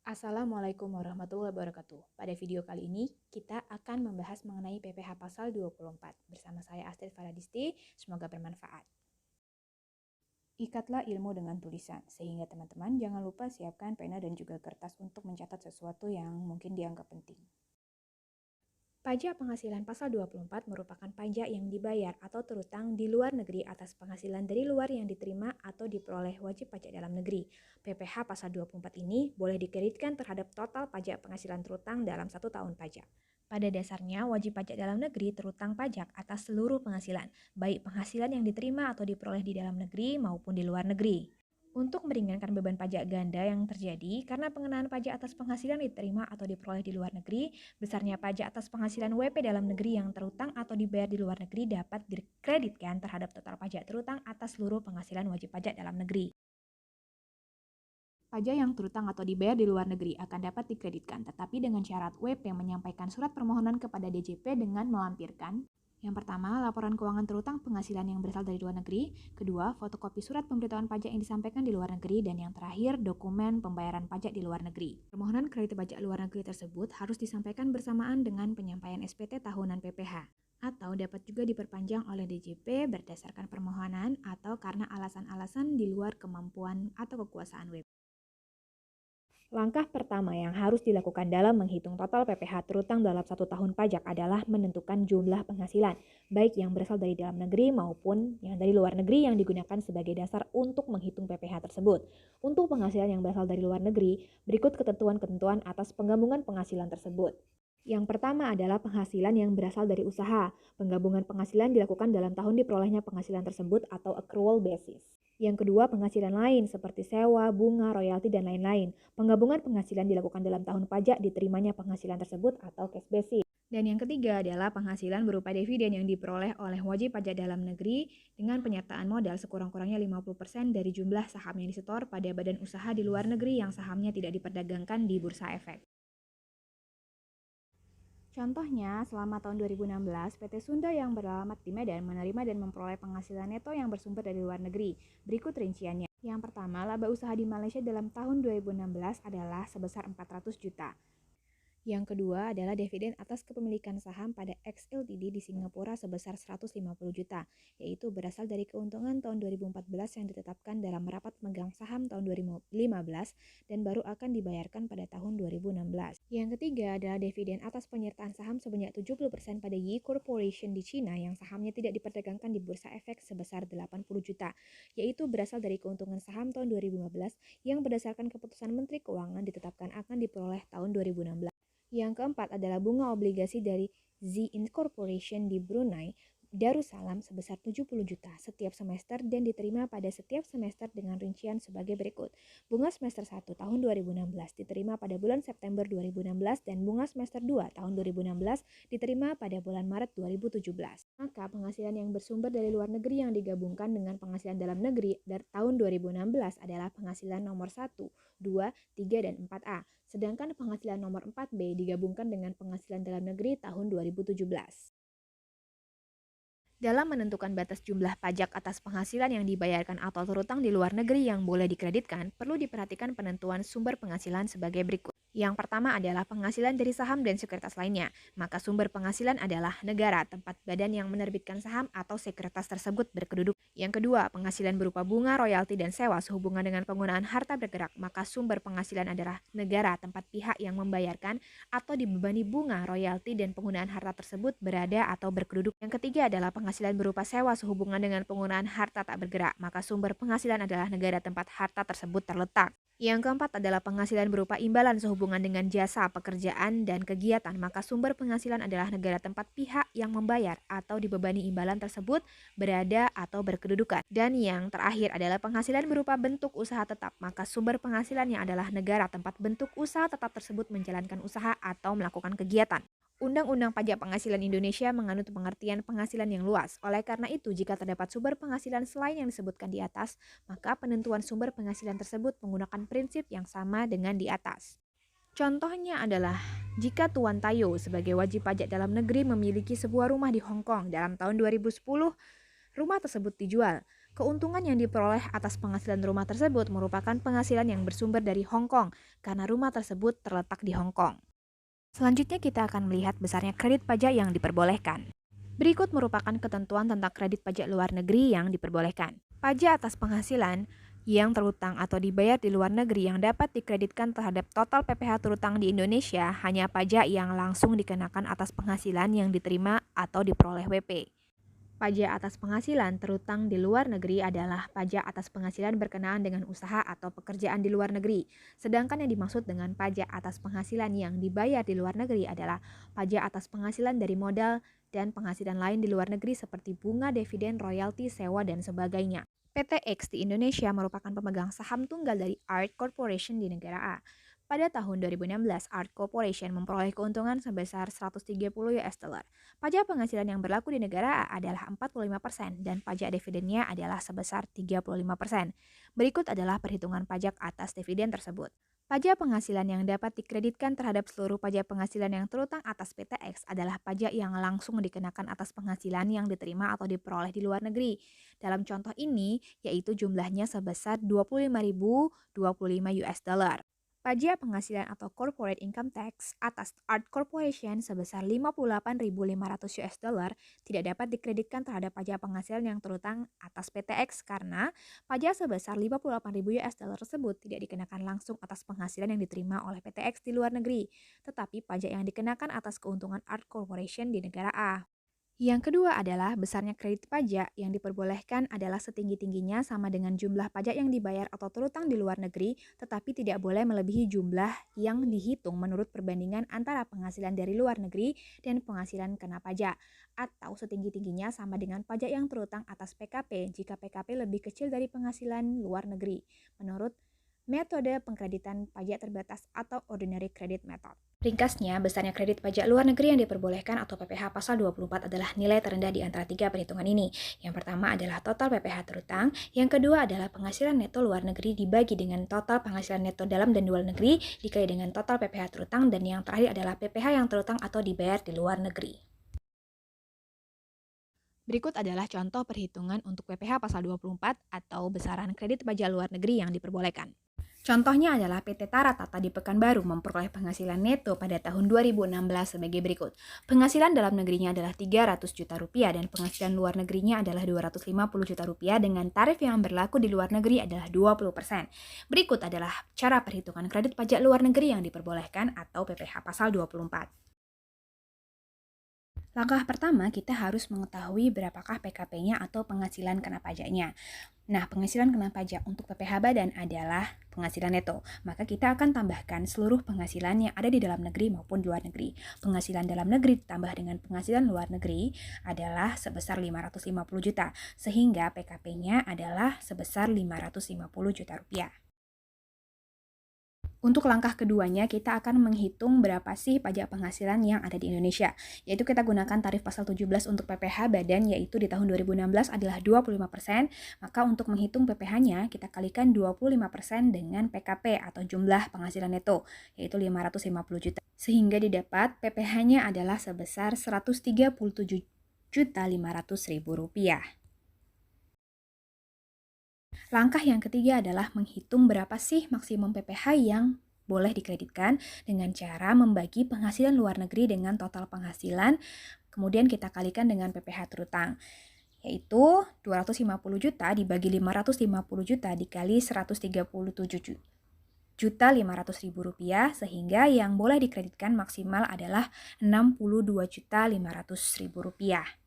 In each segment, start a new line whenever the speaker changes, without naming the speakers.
Assalamualaikum warahmatullahi wabarakatuh. Pada video kali ini, kita akan membahas mengenai PPh pasal 24. Bersama saya Astrid Faradisti, semoga bermanfaat. Ikatlah ilmu dengan tulisan, sehingga teman-teman jangan lupa siapkan pena dan juga kertas untuk mencatat sesuatu yang mungkin dianggap penting. Pajak penghasilan pasal 24 merupakan pajak yang dibayar atau terutang di luar negeri atas penghasilan dari luar yang diterima atau diperoleh wajib pajak dalam negeri. PPh pasal 24 ini boleh dikreditkan terhadap total pajak penghasilan terutang dalam 1 tahun pajak. Pada dasarnya, wajib pajak dalam negeri terutang pajak atas seluruh penghasilan, baik penghasilan yang diterima atau diperoleh di dalam negeri maupun di luar negeri. Untuk meringankan beban pajak ganda yang terjadi karena pengenaan pajak atas penghasilan diterima atau diperoleh di luar negeri, besarnya pajak atas penghasilan WP dalam negeri yang terutang atau dibayar di luar negeri dapat dikreditkan terhadap total pajak terutang atas seluruh penghasilan wajib pajak dalam negeri. Pajak yang terutang atau dibayar di luar negeri akan dapat dikreditkan, tetapi dengan syarat WP menyampaikan surat permohonan kepada DJP dengan melampirkan yang pertama, laporan keuangan terutang penghasilan yang berasal dari luar negeri. Kedua, fotokopi surat pemberitahuan pajak yang disampaikan di luar negeri. Dan yang terakhir, dokumen pembayaran pajak di luar negeri. Permohonan kredit pajak luar negeri tersebut harus disampaikan bersamaan dengan penyampaian SPT tahunan PPh. Atau dapat juga diperpanjang oleh DJP berdasarkan permohonan atau karena alasan-alasan di luar kemampuan atau kekuasaan WP. Langkah pertama yang harus dilakukan dalam menghitung total PPh terutang dalam 1 tahun pajak adalah menentukan jumlah penghasilan, baik yang berasal dari dalam negeri maupun yang dari luar negeri yang digunakan sebagai dasar untuk menghitung PPh tersebut. Untuk penghasilan yang berasal dari luar negeri, berikut ketentuan-ketentuan atas penggabungan penghasilan tersebut. Yang pertama adalah penghasilan yang berasal dari usaha. Penggabungan penghasilan dilakukan dalam tahun diperolehnya penghasilan tersebut atau accrual basis. Yang kedua, penghasilan lain seperti sewa, bunga, royalti, dan lain-lain. Penggabungan penghasilan dilakukan dalam tahun pajak diterimanya penghasilan tersebut atau cash basis. Dan yang ketiga adalah penghasilan berupa dividen yang diperoleh oleh wajib pajak dalam negeri dengan penyertaan modal sekurang-kurangnya 50% dari jumlah saham yang disetor pada badan usaha di luar negeri yang sahamnya tidak diperdagangkan di Bursa Efek. Contohnya, selama tahun 2016, PT Sunda yang beralamat di Medan menerima dan memperoleh penghasilan neto yang bersumber dari luar negeri. Berikut rinciannya. Yang pertama, laba usaha di Malaysia dalam tahun 2016 adalah sebesar 400 juta. Yang kedua adalah dividen atas kepemilikan saham pada X Ltd di Singapura sebesar 150 juta, yaitu berasal dari keuntungan tahun 2014 yang ditetapkan dalam rapat pemegang saham tahun 2015 dan baru akan dibayarkan pada tahun 2016. Yang ketiga adalah dividen atas penyertaan saham sebanyak 70% pada Yi Corporation di Cina yang sahamnya tidak diperdagangkan di Bursa Efek sebesar 80 juta, yaitu berasal dari keuntungan saham tahun 2015 yang berdasarkan keputusan Menteri Keuangan ditetapkan akan diperoleh tahun 2016. Yang keempat adalah bunga obligasi dari Z Incorporation di Brunei Darussalam sebesar 70 juta setiap semester dan diterima pada setiap semester dengan rincian sebagai berikut. Bunga semester 1 tahun 2016 diterima pada bulan September 2016 dan bunga semester 2 tahun 2016 diterima pada bulan Maret 2017. Maka penghasilan yang bersumber dari luar negeri yang digabungkan dengan penghasilan dalam negeri dari tahun 2016 adalah penghasilan nomor 1, 2, 3, dan 4A. Sedangkan penghasilan nomor 4B digabungkan dengan penghasilan dalam negeri tahun 2017. Dalam menentukan batas jumlah pajak atas penghasilan yang dibayarkan atau terutang di luar negeri yang boleh dikreditkan, perlu diperhatikan penentuan sumber penghasilan sebagai berikut. Yang pertama adalah penghasilan dari saham dan sekuritas lainnya. Maka sumber penghasilan adalah negara, tempat badan yang menerbitkan saham atau sekuritas tersebut berkedudukan. Yang kedua, penghasilan berupa bunga, royalti, dan sewa sehubungan dengan penggunaan harta bergerak. Maka sumber penghasilan adalah negara, tempat pihak yang membayarkan atau dibebani bunga, royalti, dan penggunaan harta tersebut berada atau berkedudukan. Yang ketiga adalah penghasilan berupa sewa sehubungan dengan penggunaan harta tak bergerak. Maka sumber penghasilan adalah negara tempat harta tersebut terletak. Yang keempat adalah penghasilan berupa imbalan sehubungan dengan jasa, pekerjaan, dan kegiatan. Maka sumber penghasilan adalah negara tempat pihak yang membayar atau dibebani imbalan tersebut berada atau berkedudukan. Dan yang terakhir adalah penghasilan berupa bentuk usaha tetap. Maka sumber penghasilannya adalah negara tempat bentuk usaha tetap tersebut menjalankan usaha atau melakukan kegiatan. Undang-Undang Pajak Penghasilan Indonesia menganut pengertian penghasilan yang luas. Oleh karena itu, jika terdapat sumber penghasilan selain yang disebutkan di atas, maka penentuan sumber penghasilan tersebut menggunakan prinsip yang sama dengan di atas. Contohnya adalah, jika Tuan Tayo sebagai wajib pajak dalam negeri memiliki sebuah rumah di Hong Kong dalam tahun 2010, rumah tersebut dijual. Keuntungan yang diperoleh atas penghasilan rumah tersebut merupakan penghasilan yang bersumber dari Hong Kong karena rumah tersebut terletak di Hong Kong. Selanjutnya kita akan melihat besarnya kredit pajak yang diperbolehkan. Berikut merupakan ketentuan tentang kredit pajak luar negeri yang diperbolehkan. Pajak atas penghasilan yang terutang atau dibayar di luar negeri yang dapat dikreditkan terhadap total PPh terutang di Indonesia hanya pajak yang langsung dikenakan atas penghasilan yang diterima atau diperoleh WP. Pajak atas penghasilan terutang di luar negeri adalah pajak atas penghasilan berkenaan dengan usaha atau pekerjaan di luar negeri. Sedangkan yang dimaksud dengan pajak atas penghasilan yang dibayar di luar negeri adalah pajak atas penghasilan dari modal dan penghasilan lain di luar negeri seperti bunga, dividen, royalti, sewa, dan sebagainya. PTX di Indonesia merupakan pemegang saham tunggal dari ART Corporation di negara A. Pada tahun 2016, ART Corporation memperoleh keuntungan sebesar 130 US dollar. Pajak penghasilan yang berlaku di negara A adalah 45% dan pajak dividennya adalah sebesar 35%. Berikut adalah perhitungan pajak atas dividen tersebut. Pajak penghasilan yang dapat dikreditkan terhadap seluruh pajak penghasilan yang terutang atas PTX adalah pajak yang langsung dikenakan atas penghasilan yang diterima atau diperoleh di luar negeri. Dalam contoh ini, yaitu jumlahnya sebesar 25.025 US dollar. Pajak penghasilan atau corporate income tax atas ART Corporation sebesar 58.500 US dollar tidak dapat dikreditkan terhadap pajak penghasilan yang terutang atas PTX karena pajak sebesar 58.000 US dollar tersebut tidak dikenakan langsung atas penghasilan yang diterima oleh PTX di luar negeri, tetapi pajak yang dikenakan atas keuntungan ART Corporation di negara A. Yang kedua adalah besarnya kredit pajak yang diperbolehkan adalah setinggi-tingginya sama dengan jumlah pajak yang dibayar atau terutang di luar negeri, tetapi tidak boleh melebihi jumlah yang dihitung menurut perbandingan antara penghasilan dari luar negeri dan penghasilan kena pajak, atau setinggi-tingginya sama dengan pajak yang terutang atas PKP jika PKP lebih kecil dari penghasilan luar negeri, menurut metode pengkreditan pajak terbatas atau Ordinary Credit Method. Ringkasnya, besarnya kredit pajak luar negeri yang diperbolehkan atau PPh pasal 24 adalah nilai terendah di antara tiga perhitungan ini. Yang pertama adalah total PPh terutang, yang kedua adalah penghasilan neto luar negeri dibagi dengan total penghasilan neto dalam dan luar negeri dikali dengan total PPh terutang, dan yang terakhir adalah PPh yang terutang atau dibayar di luar negeri. Berikut adalah contoh perhitungan untuk PPh pasal 24 atau besaran kredit pajak luar negeri yang diperbolehkan. Contohnya adalah PT Tara Tata di Pekanbaru memperoleh penghasilan neto pada tahun 2016 sebagai berikut. Penghasilan dalam negerinya adalah 300 juta rupiah dan penghasilan luar negerinya adalah 250 juta rupiah dengan tarif yang berlaku di luar negeri adalah 20%. Berikut adalah cara perhitungan kredit pajak luar negeri yang diperbolehkan atau PPh pasal 24. Langkah pertama, kita harus mengetahui berapakah PKP-nya atau penghasilan kena pajaknya. Nah, penghasilan kena pajak untuk PPh badan adalah penghasilan neto. Maka kita akan tambahkan seluruh penghasilan yang ada di dalam negeri maupun di luar negeri. Penghasilan dalam negeri ditambah dengan penghasilan luar negeri adalah sebesar 550 juta, sehingga PKP-nya adalah sebesar 550 juta rupiah. Untuk langkah keduanya, kita akan menghitung berapa sih pajak penghasilan yang ada di Indonesia. Yaitu kita gunakan tarif pasal 17 untuk PPh badan, yaitu di tahun 2016 adalah 25%. Maka untuk menghitung PPh-nya, kita kalikan 25% dengan PKP atau jumlah penghasilan neto, yaitu 550 juta. Sehingga didapat PPh-nya adalah sebesar 137.500.000 rupiah. Langkah yang ketiga adalah menghitung berapa sih maksimum PPh yang boleh dikreditkan dengan cara membagi penghasilan luar negeri dengan total penghasilan, kemudian kita kalikan dengan PPh terutang, yaitu 250 juta dibagi 550 juta dikali 137.500.000 rupiah, sehingga yang boleh dikreditkan maksimal adalah 62.500.000 rupiah.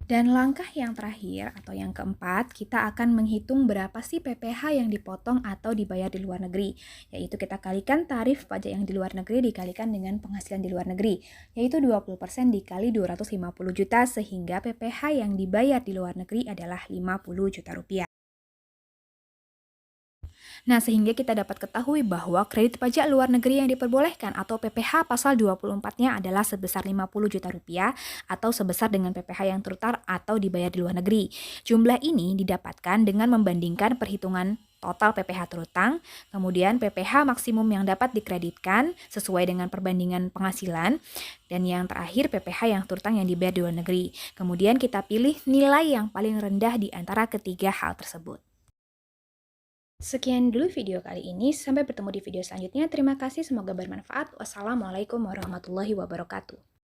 Dan langkah yang terakhir atau yang keempat, kita akan menghitung berapa sih PPh yang dipotong atau dibayar di luar negeri, yaitu kita kalikan tarif pajak yang di luar negeri dikalikan dengan penghasilan di luar negeri, yaitu 20% dikali 250 juta, sehingga PPh yang dibayar di luar negeri adalah 50 juta rupiah. Nah, sehingga kita dapat ketahui bahwa kredit pajak luar negeri yang diperbolehkan atau PPh pasal 24-nya adalah sebesar 50 juta rupiah atau sebesar dengan PPh yang terutang atau dibayar di luar negeri. Jumlah ini didapatkan dengan membandingkan perhitungan total PPh terutang, kemudian PPh maksimum yang dapat dikreditkan sesuai dengan perbandingan penghasilan, dan yang terakhir PPh yang terutang yang dibayar di luar negeri. Kemudian kita pilih nilai yang paling rendah di antara ketiga hal tersebut. Sekian dulu video kali ini, sampai bertemu di video selanjutnya. Terima kasih, semoga bermanfaat. Wassalamualaikum warahmatullahi wabarakatuh.